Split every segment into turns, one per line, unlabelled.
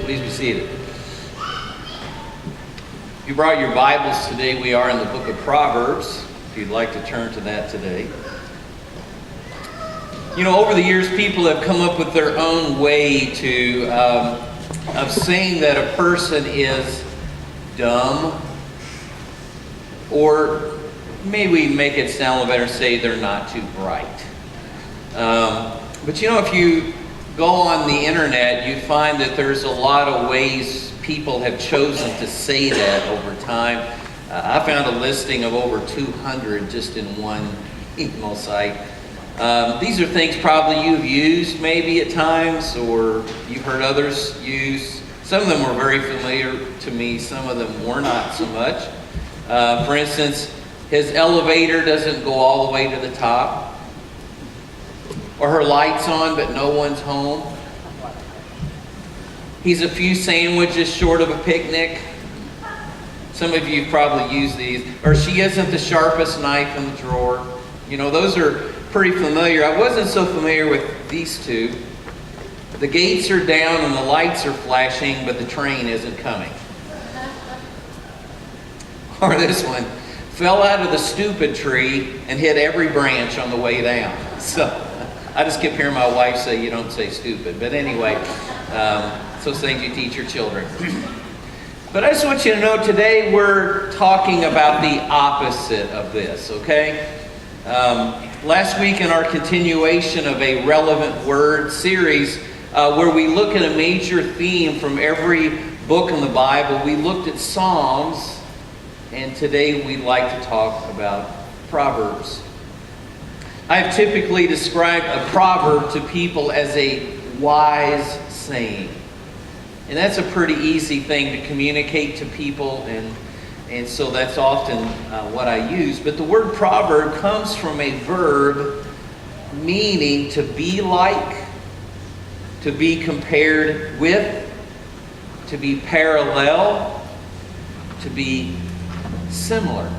Please be seated. If you brought your Bibles today, we are in the book of Proverbs, if you'd like to turn to that today. You know, over the years, people have come up with their own way of saying that a person is dumb, or maybe make it sound a little better, say they're not too bright. But you know, if you go on the internet, you find that there's a lot of ways people have chosen to say that over time. I found a listing of over 200 just in one email site. These are things probably you've used maybe at times, or you've heard others use. Some of them were very familiar to me, some of them were not so much. For instance, his elevator doesn't go all the way to the top. Or her light's on, but no one's home. He's a few sandwiches short of a picnic. Some of you probably use these. Or she isn't the sharpest knife in the drawer. You know, those are pretty familiar. I wasn't so familiar with these two. The gates are down and the lights are flashing, but the train isn't coming. Or this one, fell out of the stupid tree and hit every branch on the way down. So I just kept hearing my wife say, you don't say stupid. But anyway, those things you teach your children. But I just want you to know today we're talking about the opposite of this, okay? Last week in our continuation of a relevant word series, where we look at a major theme from every book in the Bible, we looked at Psalms, and today we'd like to talk about Proverbs. I've typically described a proverb to people as a wise saying. And that's a pretty easy thing to communicate to people, and so that's often what I use. But the word proverb comes from a verb meaning to be like, to be compared with, to be parallel, to be similar.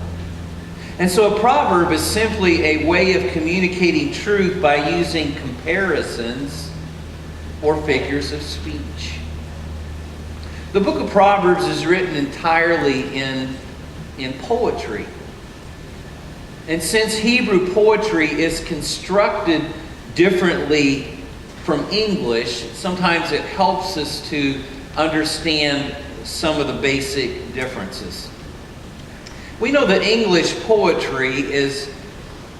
And so a proverb is simply a way of communicating truth by using comparisons or figures of speech. The book of Proverbs is written entirely in poetry. And since Hebrew poetry is constructed differently from English, sometimes it helps us to understand some of the basic differences. We know that English poetry is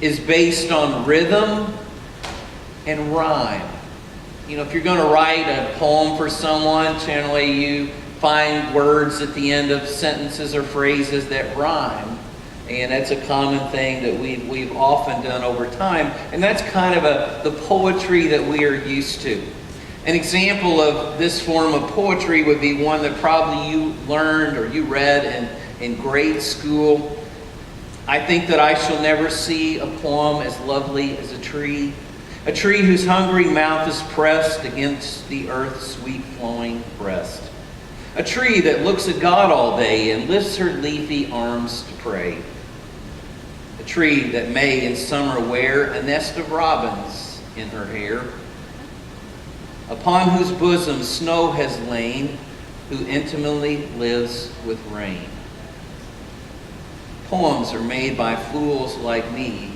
based on rhythm and rhyme. You know, if you're going to write a poem for someone, generally you find words at the end of sentences or phrases that rhyme. And that's a common thing that we've often done over time. And that's kind of the poetry that we are used to. An example of this form of poetry would be one that probably you learned or you read in grade school. I think that I shall never see a poem as lovely as a tree whose hungry mouth is pressed against the earth's sweet flowing breast. A tree that looks at God all day and lifts her leafy arms to pray. A tree that may in summer wear a nest of robins in her hair, upon whose bosom snow has lain, who intimately lives with rain. Poems are made by fools like me,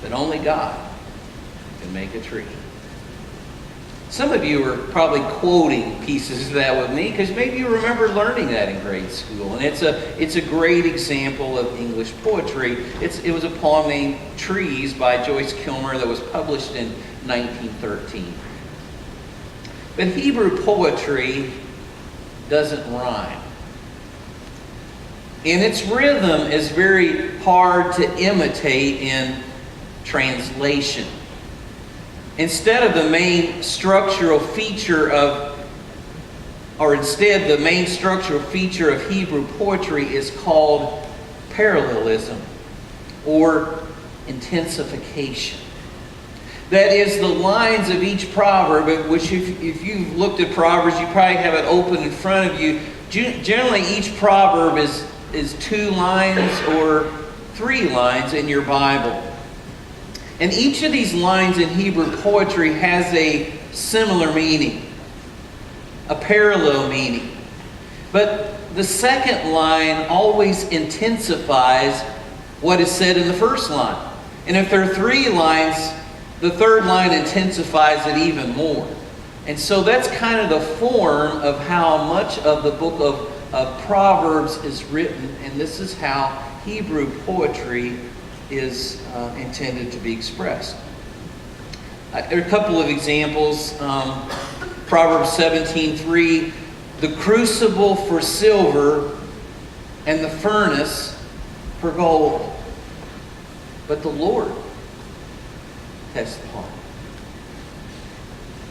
but only God can make a tree. Some of you are probably quoting pieces of that with me because maybe you remember learning that in grade school. And it's a great example of English poetry. It was a poem named Trees by Joyce Kilmer that was published in 1913. But Hebrew poetry doesn't rhyme. And its rhythm is very hard to imitate in translation. Instead, the main structural feature of Hebrew poetry is called parallelism or intensification. That is, the lines of each proverb, which if you've looked at Proverbs, you probably have it open in front of you. Generally, each proverb is 2 lines or 3 lines in your Bible. And each of these lines in Hebrew poetry has a similar meaning. a parallel meaning. But the second line always intensifies what is said in the first line. And if there are 3 lines, the third line intensifies it even more. And so that's kind of the form of how much of the book of Proverbs is written. And this is how Hebrew poetry is intended to be expressed. There are a couple of examples. Proverbs 17:3, the crucible for silver and the furnace for gold, but the Lord tests the heart.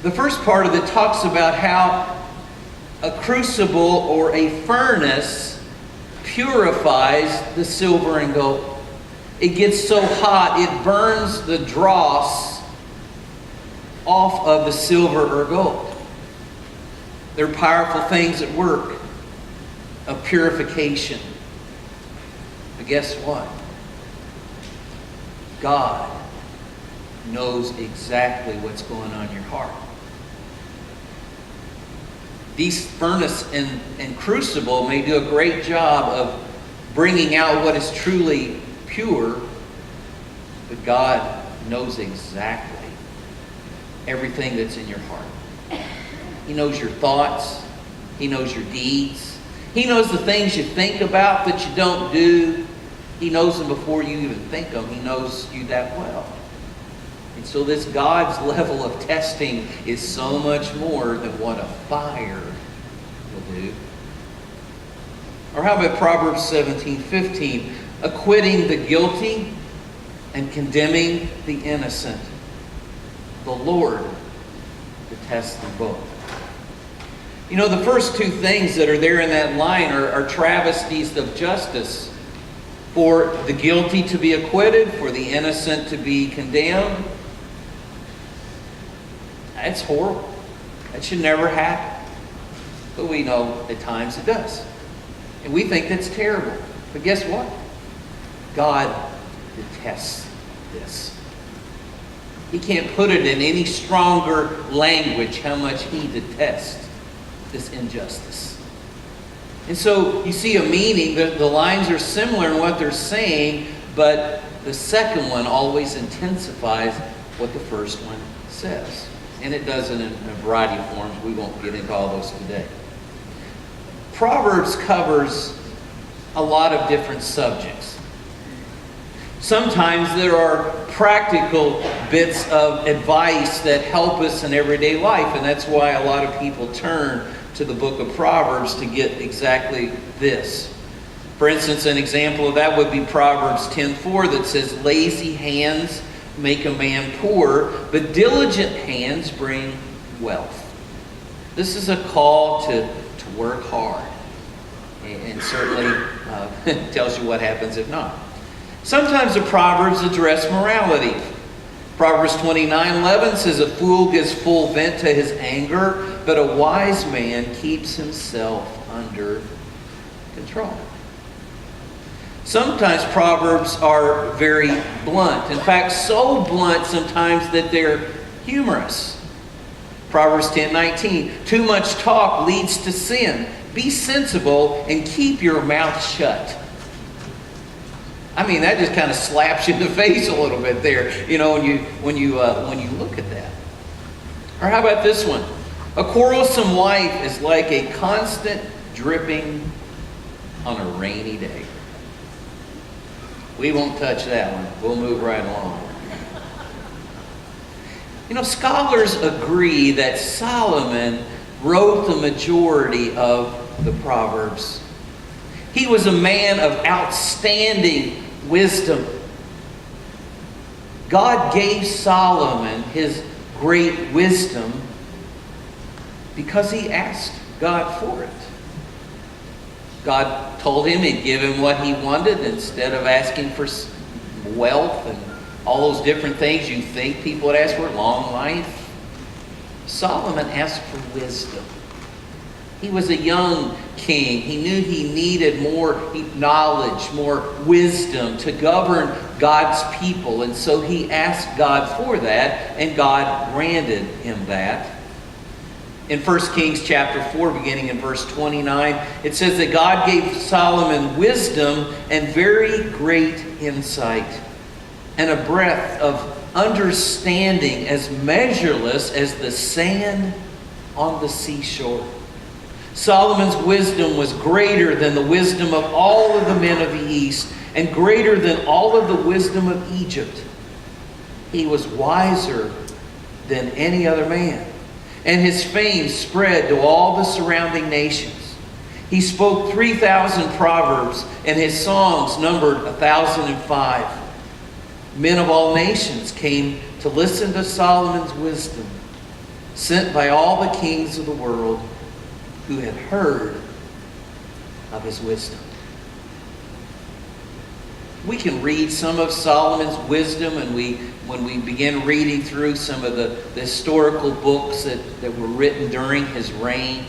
The first part of it talks about how a crucible or a furnace purifies the silver and gold. It gets so hot, it burns the dross off of the silver or gold. There are powerful things at work of purification. But guess what? God knows exactly what's going on in your heart. These furnace and crucible may do a great job of bringing out what is truly pure, but God knows exactly everything that's in your heart. He knows your thoughts. He knows your deeds. He knows the things you think about that you don't do. He knows them before you even think them. He knows you that well. And so this God's level of testing is so much more than what a fire will do. Or how about Proverbs 17:15? Acquitting the guilty and condemning the innocent. The Lord detests them both. You know, the first 2 things that are there in that line are travesties of justice. For the guilty to be acquitted, for the innocent to be condemned. That's horrible. That should never happen. But we know at times it does. And we think that's terrible. But guess what? God detests this. He can't put it in any stronger language how much he detests this injustice. And so you see a meaning. The lines are similar in what they're saying, but the second one always intensifies what the first one says. And it does it in a variety of forms. We won't get into all those today. Proverbs covers a lot of different subjects. Sometimes there are practical bits of advice that help us in everyday life, and that's why a lot of people turn to the book of Proverbs to get exactly this. For instance, an example of that would be Proverbs 10:4 that says, lazy hands make a man poor, but diligent hands bring wealth. This is a call to work hard, and certainly tells you what happens if not. Sometimes the Proverbs address morality. Proverbs 29:11 says, a fool gives full vent to his anger, but a wise man keeps himself under control. Sometimes Proverbs are very blunt. In fact, so blunt sometimes that they're humorous. Proverbs 10:19, too much talk leads to sin. Be sensible and keep your mouth shut. I mean, that just kind of slaps you in the face a little bit there, you know, when you look at that. Or how about this one? A quarrelsome wife is like a constant dripping on a rainy day. We won't touch that one. We'll move right along. You know, scholars agree that Solomon wrote the majority of the Proverbs. He was a man of outstanding wisdom. God gave Solomon his great wisdom because he asked God for it. God told him he'd give him what he wanted instead of asking for wealth and all those different things you think people would ask for, long life. Solomon asked for wisdom. He was a young king. He knew he needed more knowledge, more wisdom to govern God's people. And so he asked God for that, and God granted him that. In 1 Kings chapter 4, beginning in verse 29, it says that God gave Solomon wisdom and very great insight, and a breadth of understanding as measureless as the sand on the seashore. Solomon's wisdom was greater than the wisdom of all of the men of the East, and greater than all of the wisdom of Egypt. He was wiser than any other man, and his fame spread to all the surrounding nations. He spoke 3,000 proverbs, and his songs numbered 1,005. Men of all nations came to listen to Solomon's wisdom, sent by all the kings of the world who had heard of his wisdom. We can read some of Solomon's wisdom, and when we begin reading through some of the historical books that were written during his reign,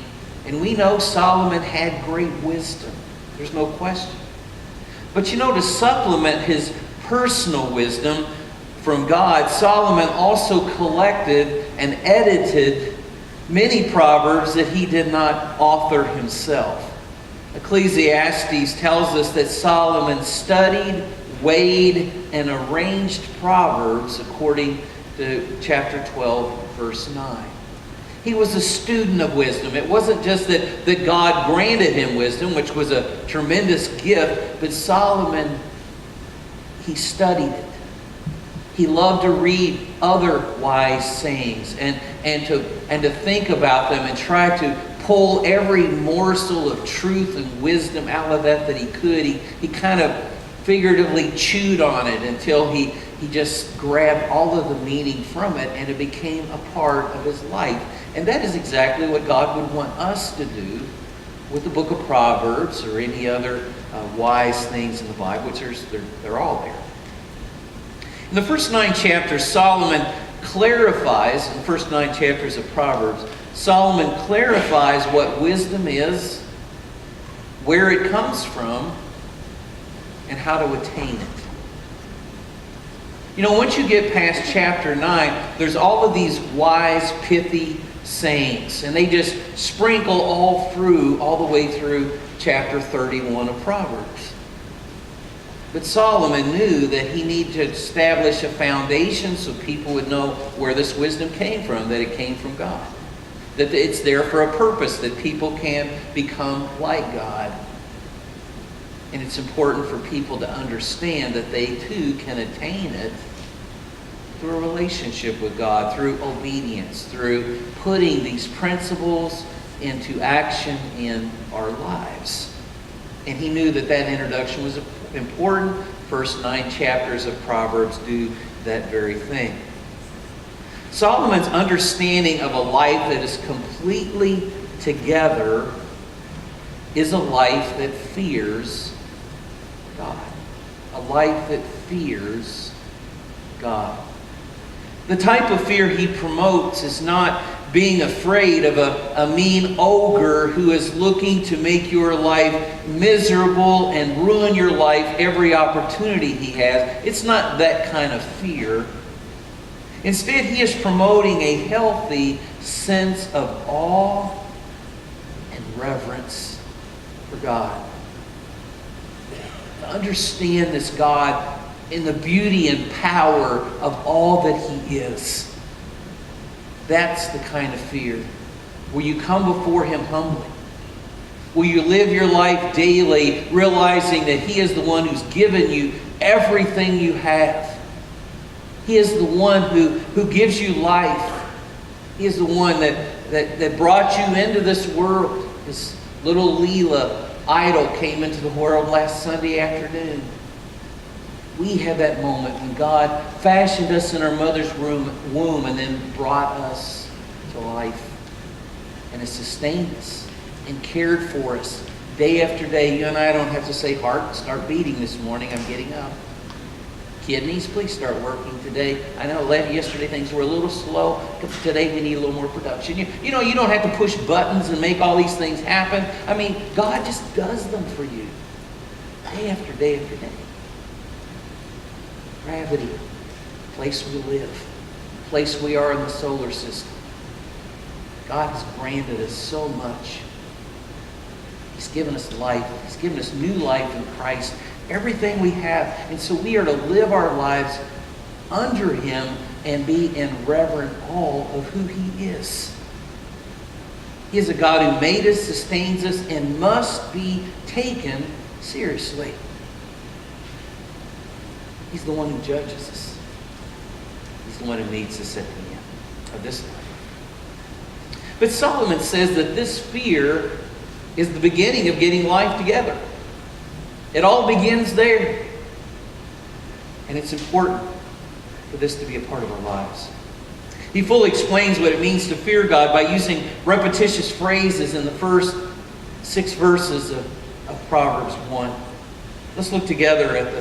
and we know Solomon had great wisdom. There's no question. But to supplement his personal wisdom from God, Solomon also collected and edited many proverbs that he did not author himself. Ecclesiastes tells us that Solomon studied, weighed, and arranged Proverbs according to chapter 12, verse 9. He was a student of wisdom. It wasn't just that God granted him wisdom, which was a tremendous gift, but Solomon, he studied it. He loved to read other wise sayings and to think about them and try to pull every morsel of truth and wisdom out of that he could. He kind of figuratively chewed on it until he just grabbed all of the meaning from it, and it became a part of his life. And that is exactly what God would want us to do with the book of Proverbs or any other wise things in the Bible, which they're all there. In the first 9 chapters, Solomon clarifies, in the first 9 chapters of Proverbs, Solomon clarifies what wisdom is, where it comes from, and how to attain it. Once you get past chapter 9, there's all of these wise, pithy sayings, and they just sprinkle all the way through chapter 31 of Proverbs. But Solomon knew that he needed to establish a foundation so people would know where this wisdom came from, that it came from God. That it's there for a purpose, that people can become like God. And it's important for people to understand that they too can attain it through a relationship with God, through obedience, through putting these principles into action in our lives. And he knew that introduction was important. First 9 chapters of Proverbs do that very thing. Solomon's understanding of a life that is completely together is a life that fears God. A life that fears God. The type of fear he promotes is not being afraid of a mean ogre who is looking to make your life miserable and ruin your life every opportunity he has. It's not that kind of fear. Instead, he is promoting a healthy sense of awe and reverence for God. To understand this God in the beauty and power of all that he is. That's the kind of fear where you come before him humbly. Will you live your life daily realizing that he is the one who's given you everything you have? He is the one who gives you life. He is the one that brought you into this world. This little Leela idol came into the world last Sunday afternoon. We have that moment when God fashioned us in our mother's womb and then brought us to life and has sustained us and cared for us day after day. You and I don't have to say, heart, start beating this morning. I'm getting up. Kidneys, please start working today. I know yesterday things were a little slow. Today we need a little more production. You don't have to push buttons and make all these things happen. I mean, God just does them for you day after day after day. Gravity, place we live, place we are in the solar system. God has granted us so much. He's given us life. He's given us new life in Christ. Everything we have. And so we are to live our lives under Him and be in reverent awe of who He is. He is a God who made us, sustains us, and must be taken seriously. He's the one who judges us. He's the one who meets us at the end of this life. But Solomon says that this fear is the beginning of getting life together. It all begins there. And it's important for this to be a part of our lives. He fully explains what it means to fear God by using repetitious phrases in the first 6 verses of Proverbs 1. Let's look together at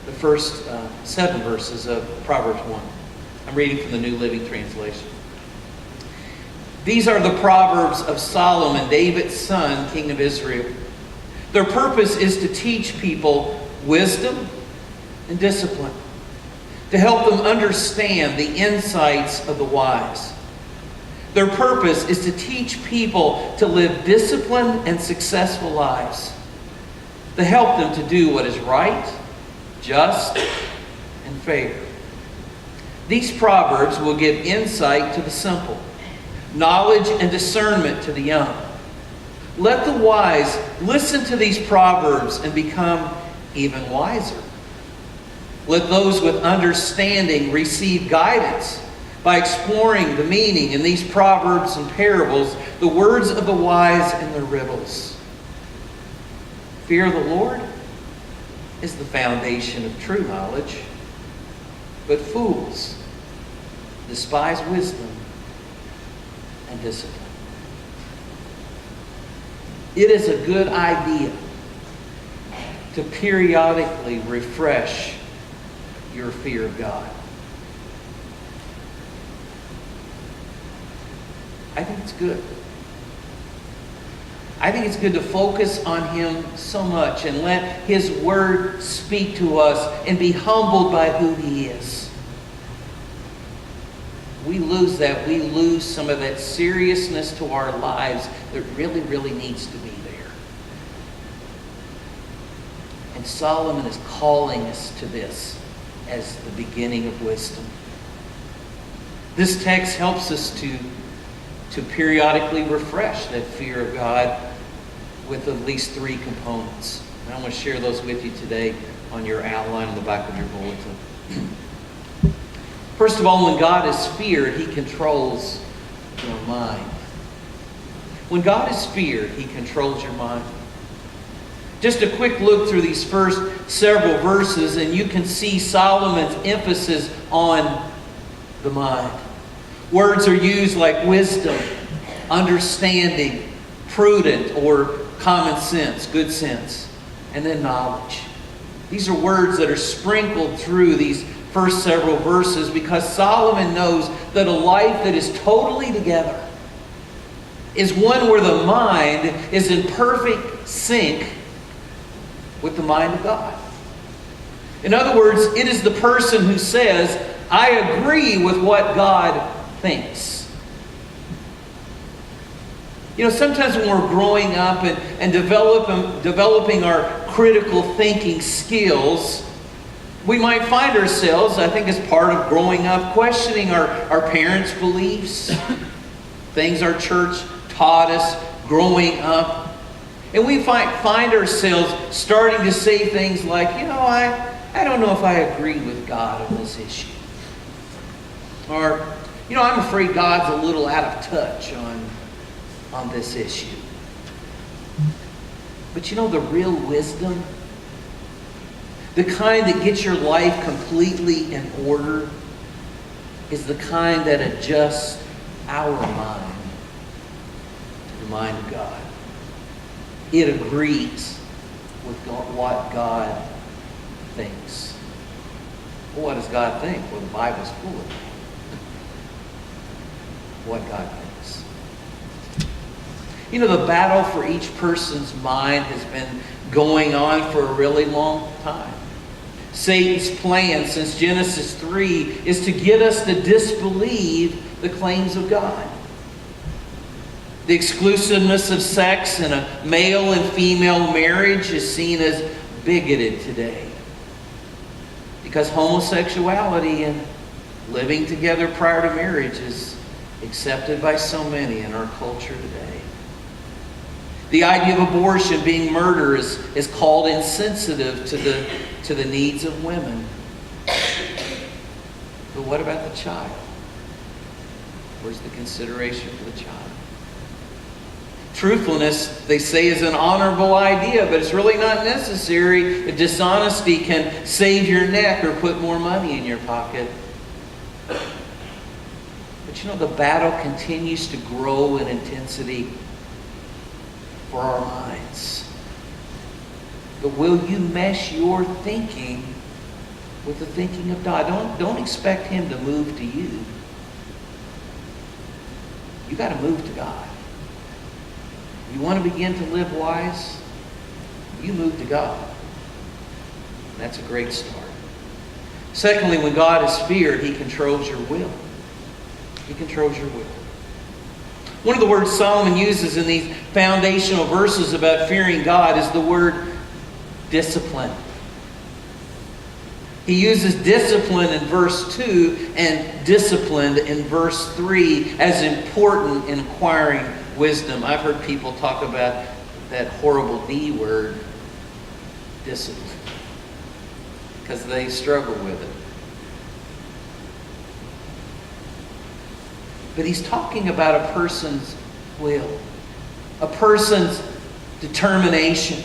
the first 7 verses of Proverbs 1. I'm reading from the New Living Translation. These are the Proverbs of Solomon, David's son, king of Israel. Their purpose is to teach people wisdom and discipline, to help them understand the insights of the wise. Their purpose is to teach people to live disciplined and successful lives, to help them to do what is right, just, and fair. These Proverbs will give insight to the simple, knowledge and discernment to the young. Let the wise listen to these Proverbs and become even wiser. Let those with understanding receive guidance by exploring the meaning in these proverbs and parables, the words of the wise and their riddles. Fear of the Lord is the foundation of true knowledge, but fools despise wisdom and discipline. It is a good idea to periodically refresh your fear of God. I think it's good. I think it's good to focus on Him so much and let His Word speak to us and be humbled by who He is. We lose that. We lose some of that seriousness to our lives that really, really needs to be there. And Solomon is calling us to this as the beginning of wisdom. This text helps us to periodically refresh that fear of God with at least 3 components. And I want to share those with you today on your outline in the back of your bulletin. First of all, when God is feared, He controls your mind. When God is feared, He controls your mind. Just a quick look through these first several verses, and you can see Solomon's emphasis on the mind. Words are used like wisdom, understanding, prudent, or common sense, good sense, and then knowledge. These are words that are sprinkled through these first several verses because Solomon knows that a life that is totally together is one where the mind is in perfect sync with the mind of God. In other words, it is the person who says, I agree with what God thinks. You know, sometimes when we're growing up and developing our critical thinking skills, we might find ourselves, I think as part of growing up, questioning our parents' beliefs, things our church taught us growing up. And we find ourselves starting to say things like, I don't know if I agree with God on this issue. Or, I'm afraid God's a little out of touch on this issue. But the real wisdom, the kind that gets your life completely in order, is the kind that adjusts our mind to the mind of God. It agrees with what God thinks. Well, what does God think? Well, the Bible's full of it. What God thinks. The battle for each person's mind has been going on for a really long time. Satan's plan since Genesis 3 is to get us to disbelieve the claims of God. The exclusiveness of sex in a male and female marriage is seen as bigoted today, because homosexuality and living together prior to marriage is accepted by so many in our culture today. The idea of abortion being murder is called insensitive to the needs of women. But what about the child? Where's the consideration for the child? Truthfulness, they say, is an honorable idea, but it's really not necessary if dishonesty can save your neck or put more money in your pocket. But you know, the battle continues to grow in intensity for our minds. But will you mesh your thinking with the thinking of God? Don't expect Him to move to you. You got to move to God. You want to begin to live wise? You move to God. That's a great start. Secondly, when God is feared, He controls your will. He controls your will. One of the words Solomon uses in these foundational verses about fearing God is the word discipline. He uses discipline in verse 2 and disciplined in verse 3 as important in acquiring wisdom. I've heard people talk about that horrible D word, discipline, because they struggle with it. But he's talking about a person's will, a person's determination.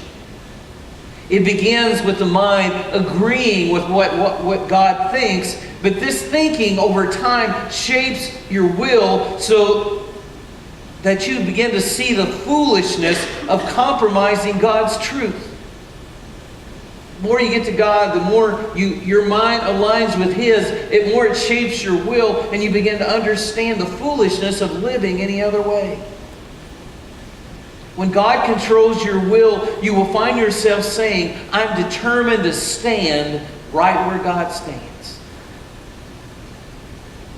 It begins with the mind agreeing with what God thinks, but this thinking over time shapes your will so that you begin to see the foolishness of compromising God's truth. The more you get to God, the more your mind aligns with His, the more it shapes your will, and you begin to understand the foolishness of living any other way. When God controls your will, you will find yourself saying, I'm determined to stand right where God stands.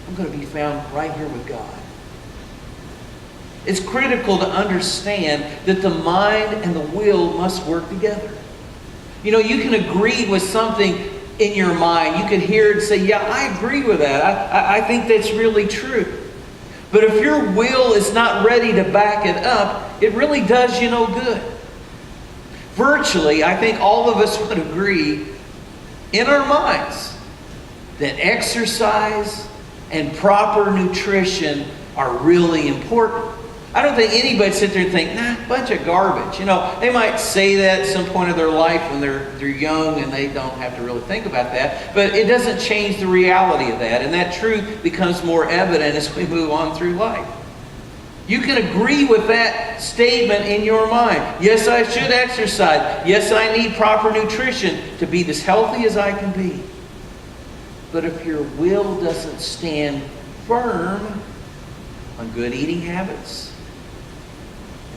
I'm going to be found right here with God. It's critical to understand that the mind and the will must work together. You know, you can agree with something in your mind. You can hear it and say, yeah, I agree with that. I think that's really true. But if your will is not ready to back it up, it really does you no good. Virtually, I think all of us would agree in our minds that exercise and proper nutrition are really important. I don't think anybody sit there and think, bunch of garbage. You know, they might say that at some point of their life when they're young and they don't have to really think about that. But it doesn't change the reality of that. And that truth becomes more evident as we move on through life. You can agree with that statement in your mind. Yes, I should exercise. Yes, I need proper nutrition to be as healthy as I can be. But if your will doesn't stand firm on good eating habits,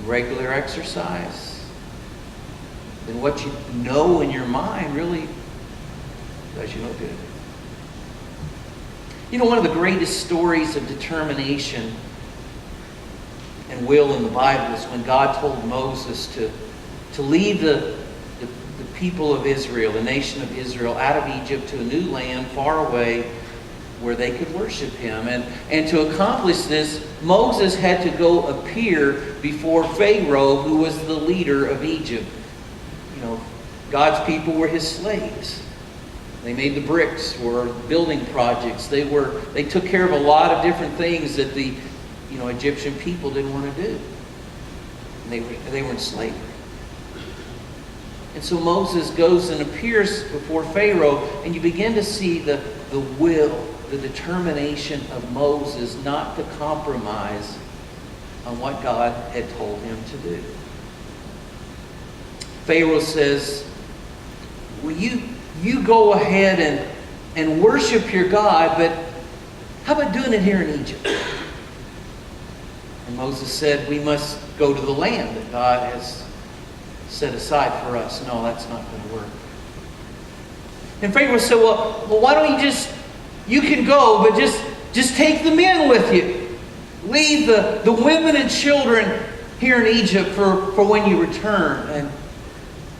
regular exercise, then what you know in your mind really does you no good. You know, one of the greatest stories of determination and will in the Bible is when God told Moses to lead the people of Israel, the nation of Israel, out of Egypt to a new land far away where they could worship Him. And to accomplish this, Moses had to go appear before Pharaoh, who was the leader of Egypt. You know, God's people were His slaves. They made the bricks for building projects. They took care of a lot of different things that the Egyptian people didn't want to do. And they were in slavery. And so Moses goes and appears before Pharaoh, and you begin to see the will, the determination of Moses not to compromise on what God had told him to do. Pharaoh says, well, you go ahead and worship your God, but how about doing it here in Egypt? And Moses said, we must go to the land that God has set aside for us. No, that's not going to work. And Pharaoh said, well, why don't you can go, but just take the men with you. Leave the women and children here in Egypt for when you return.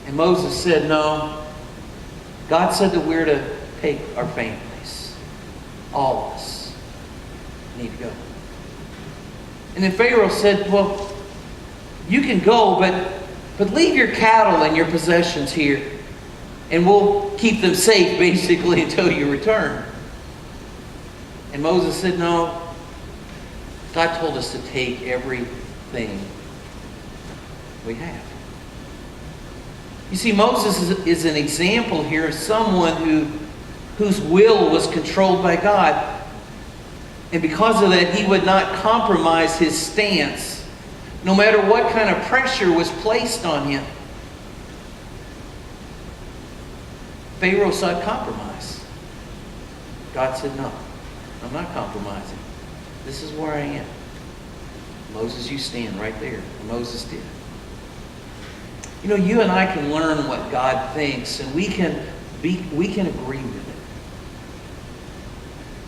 And Moses said, no. God said that we're to take our families. All of us need to go. And then Pharaoh said, well, you can go, but leave your cattle and your possessions here. And we'll keep them safe, basically, until you return. And Moses said, no. God told us to take everything we have. You see, Moses is an example here of someone whose will was controlled by God. And because of that, he would not compromise his stance, no matter what kind of pressure was placed on him. Pharaoh sought compromise. God said, no, I'm not compromising. This is where I am. Moses, you stand right there. And Moses did. You know, you and I can learn what God thinks, and we can agree with it.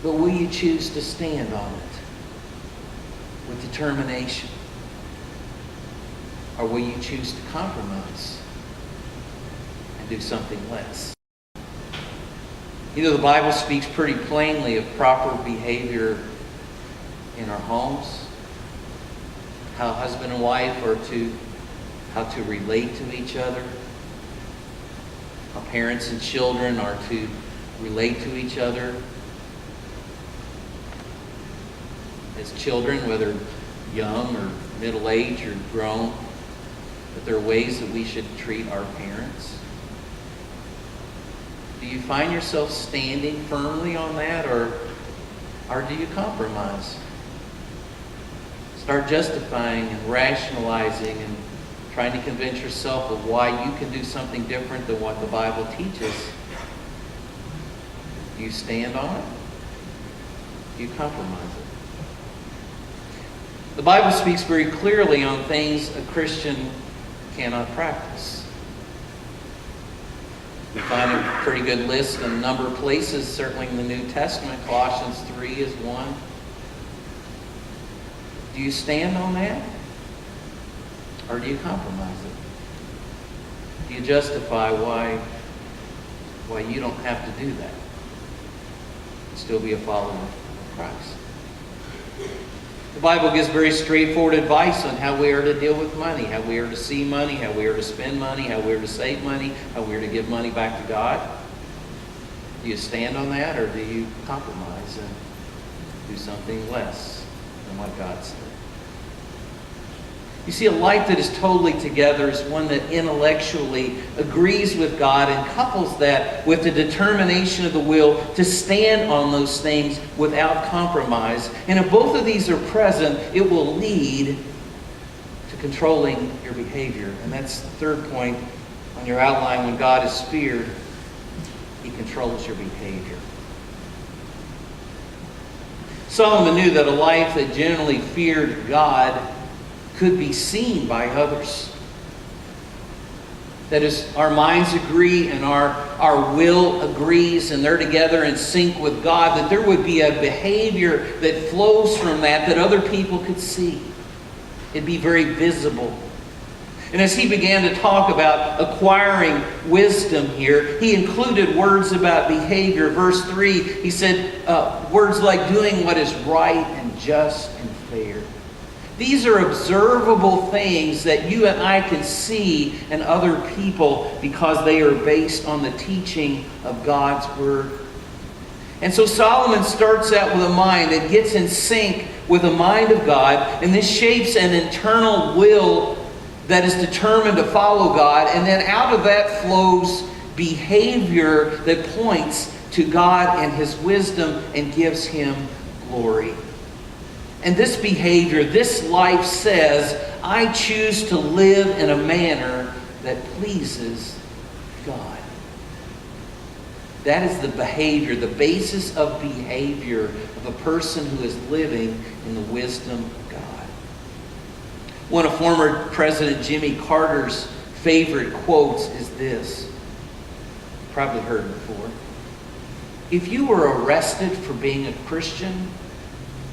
But will you choose to stand on it with determination? Or will you choose to compromise and do something less? You know, the Bible speaks pretty plainly of proper behavior in our homes, how husband and wife are how to relate to each other, how parents and children are to relate to each other. As children, whether young or middle-aged or grown, that there are ways that we should treat our parents. Do you find yourself standing firmly on that, or do you compromise? Start justifying and rationalizing and trying to convince yourself of why you can do something different than what the Bible teaches. Do you stand on it? Do you compromise it? The Bible speaks very clearly on things a Christian cannot practice. We find a pretty good list in a number of places, certainly in the New Testament. Colossians 3 is one. Do you stand on that? Or do you compromise it? Do you justify why you don't have to do that? Still be a follower of Christ. The Bible gives very straightforward advice on how we are to deal with money, how we are to see money, how we are to spend money, how we are to save money, how we are to give money back to God. Do you stand on that, or do you compromise and do something less than what God said? You see, a life that is totally together is one that intellectually agrees with God and couples that with the determination of the will to stand on those things without compromise. And if both of these are present, it will lead to controlling your behavior. And that's the third point on your outline. When God is feared, He controls your behavior. Solomon knew that a life that genuinely feared God could be seen by others. That is, our minds agree and our will agrees and they're together in sync with God, that there would be a behavior that flows from that other people could see. It'd be very visible. And as he began to talk about acquiring wisdom here, he included words about behavior. Verse 3, he said words like doing what is right and just and fair. These are observable things that you and I can see in other people because they are based on the teaching of God's Word. And so Solomon starts out with a mind that gets in sync with the mind of God, and this shapes an internal will that is determined to follow God, and then out of that flows behavior that points to God and His wisdom and gives Him glory. And this behavior, this life says, I choose to live in a manner that pleases God. That is the behavior, the basis of behavior of a person who is living in the wisdom of God. One of former President Jimmy Carter's favorite quotes is this. You've probably heard it before. If you were arrested for being a Christian,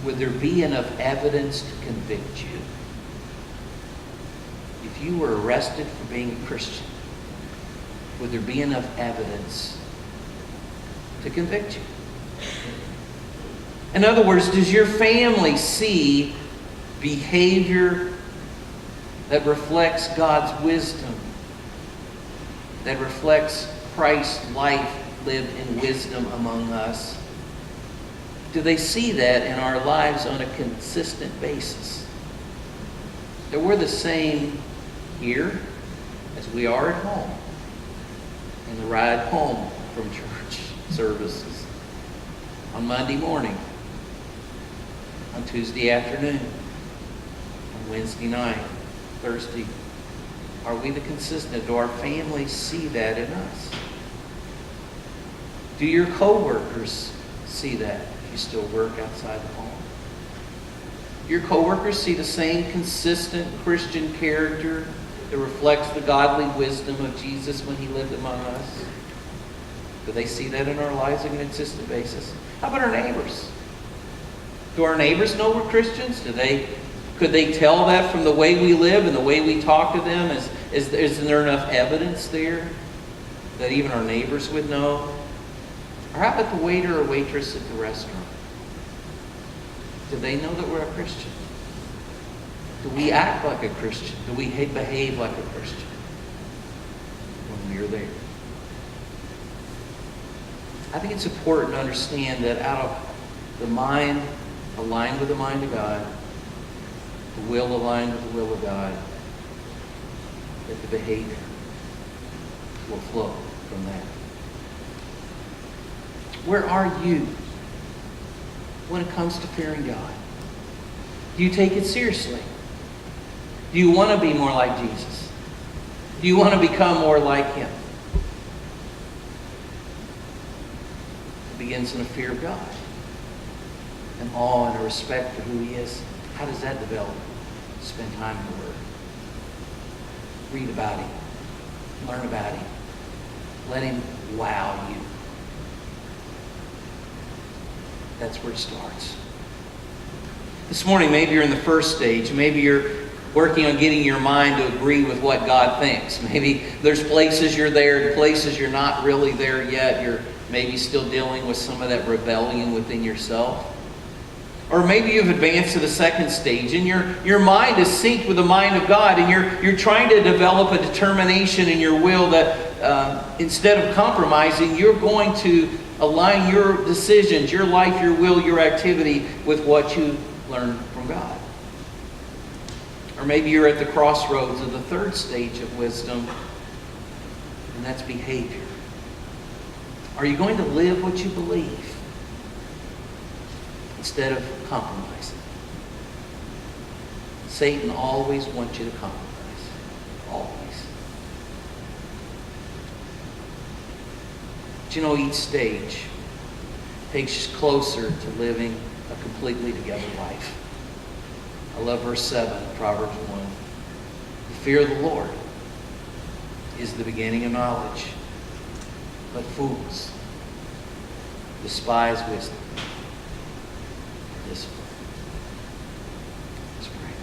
would there be enough evidence to convict you? If you were arrested for being a Christian, would there be enough evidence to convict you? In other words, does your family see behavior that reflects God's wisdom, that reflects Christ's life lived in wisdom among us? Do they see that in our lives on a consistent basis? That we're the same here as we are at home, in the ride home from church services, on Monday morning, on Tuesday afternoon, on Wednesday night, Thursday. Are we the consistent? Do our families see that in us? Do your co-workers see that if you still work outside the home? Your co-workers see the same consistent Christian character that reflects the godly wisdom of Jesus when he lived among us? Do they see that in our lives on a consistent basis? How about our neighbors? Do our neighbors know we're Christians? Could they tell that from the way we live and the way we talk to them? Isn't there enough evidence there that even our neighbors would know? Or how about the waiter or waitress at the restaurant? Do they know that we're a Christian? Do we act like a Christian? Do we behave like a Christian when we're there? I think it's important to understand that out of the mind aligned with the mind of God, the will aligned with the will of God, that the behavior will flow from that. Where are you when it comes to fearing God? Do you take it seriously? Do you want to be more like Jesus? Do you want to become more like him? It begins in a fear of God, an awe and a respect for who he is. How does that develop? Spend time in the Word. Read about him. Learn about him. Let him wow you. That's where it starts. This morning, maybe you're in the first stage. Maybe you're working on getting your mind to agree with what God thinks. Maybe there's places you're there, places you're not really there yet. You're maybe still dealing with some of that rebellion within yourself. Or maybe you've advanced to the second stage and your mind is synced with the mind of God, and you're trying to develop a determination in your will that instead of compromising, you're going to align your decisions, your life, your will, your activity with what you learn from God. Or maybe you're at the crossroads of the third stage of wisdom, and that's behavior. Are you going to live what you believe instead of compromising? Satan always wants you to compromise. Always. But you know, each stage takes you closer to living a completely together life. I love verse 7 of Proverbs 1. The fear of the Lord is the beginning of knowledge, but fools despise wisdom and discipline. Let's pray.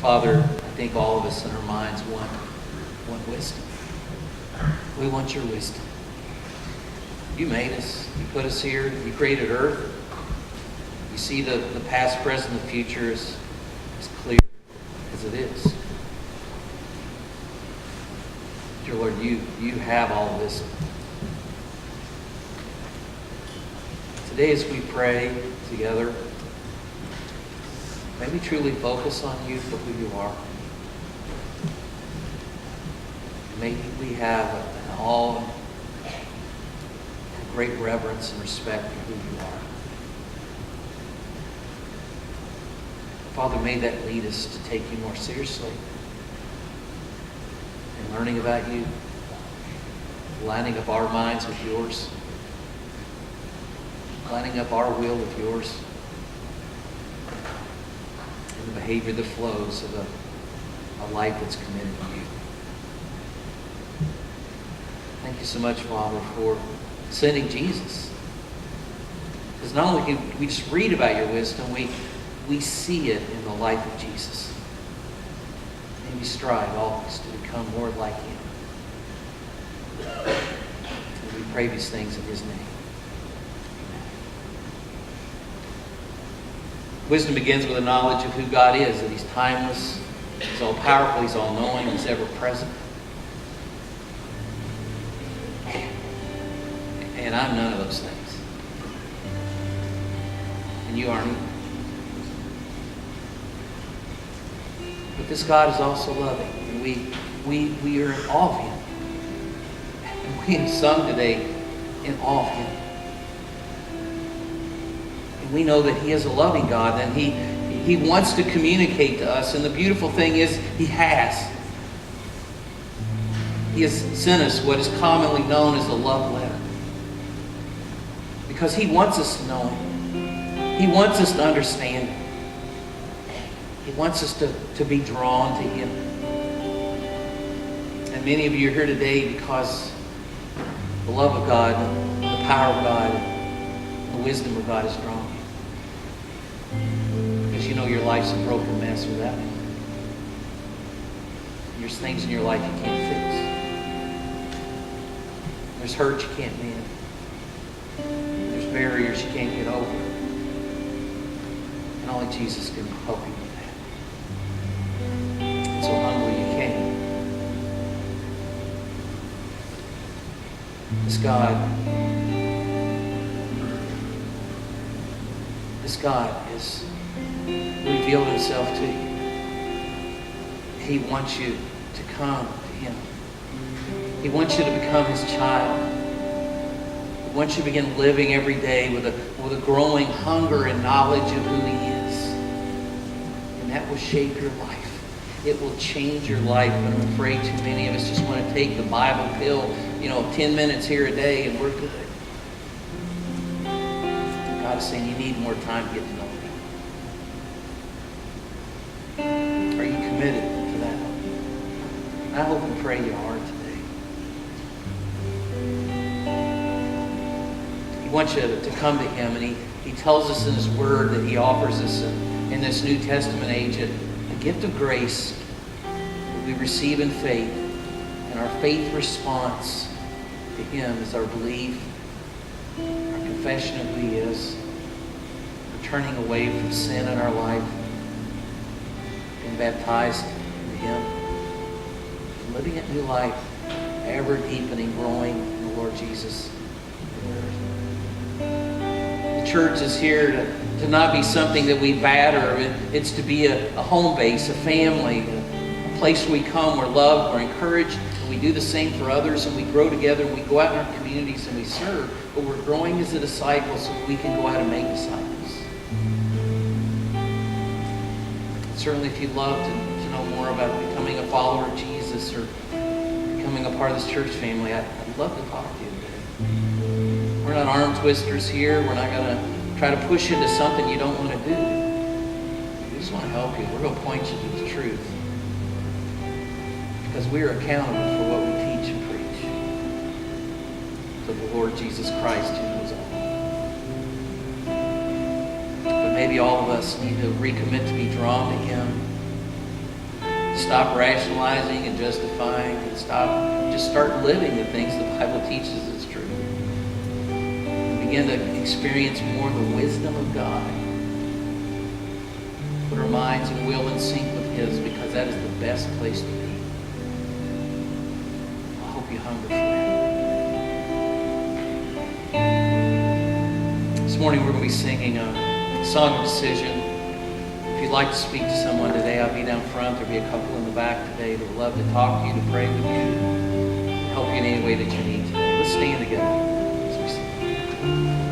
Father, I think all of us in our minds want wisdom. We want your wisdom. You made us. You put us here. You created earth. You see the past, present, and future as clear as it is. Dear Lord, you have all this. Today as we pray together, may we truly focus on you for who you are. May we have an awe, a great reverence and respect for who you are. Father, may that lead us to take you more seriously in learning about you, lining up our minds with yours, lining up our will with yours, and the behavior that flows of a life that's committed to you. Thank you so much, Father, for sending Jesus Because not only can we just read about your wisdom, we see it in the life of Jesus. And we strive always to become more like Him. And we pray these things in His name. Wisdom begins with a knowledge of who God is, that He's timeless, He's all-powerful, He's all-knowing, He's ever-present. And I'm none of those things. And you aren't either. But this God is also loving. And we are in awe of Him. And we have sung today in awe of Him. And we know that He is a loving God, and He wants to communicate to us. And the beautiful thing is, He has. He has sent us what is commonly known as a love letter. Because He wants us to know Him. He wants us to understand Him. He wants us to be drawn to Him. And many of you are here today because the love of God, the power of God, the wisdom of God has drawn you. Because you know your life's a broken mess without Him. There's things in your life you can't fix. There's hurt you can't mend. There's barriers you can't get over. And only Jesus can help you with that. So humbly you came. This God has revealed Himself to you. He wants you to come to Him. He wants you to become His child. He wants you to begin living every day with a growing hunger and knowledge of who He is. And that will shape your life. It will change your life. But I'm afraid too many of us just want to take the Bible pill, 10 minutes here a day and we're good. God is saying you need more time to get to know Him. Are you committed to that? And I hope and pray you are today. He wants you to come to Him, and He tells us in His Word that He offers us in this New Testament age a gift of grace that we receive in faith, and our faith response to Him is our belief, our confession of who He is, turning away from sin in our life, being baptized into Him, and living a new life, ever deepening, growing in the Lord Jesus. The church is here to not be something that we batter. It's to be a home base, a family, a place where we come, we're loved, we're encouraged, and we do the same for others, and we grow together, and we go out in our communities and we serve, but we're growing as a disciple so we can go out and make disciples. Certainly, if you'd love to know more about becoming a follower of Jesus or becoming a part of this church family, I'd love to talk to you today. We're not arm twisters here. We're not going to try to push you into something you don't want to do. We just want to help you. We're going to point you to the truth. Because we are accountable for what we teach and preach to the Lord Jesus Christ, who knows all. Maybe all of us need to recommit to be drawn to Him. Stop rationalizing and justifying, and just start living the things the Bible teaches is true. And begin to experience more of the wisdom of God. Put our minds and will in sync with His, because that is the best place to be. I hope you hunger for that. This morning we're going to be singing Song of Decision. If you'd like to speak to someone today, I'll be down front. There'll be a couple in the back today that would love to talk to you, to pray with you, help you in any way that you need today. Let's stand together as we sing.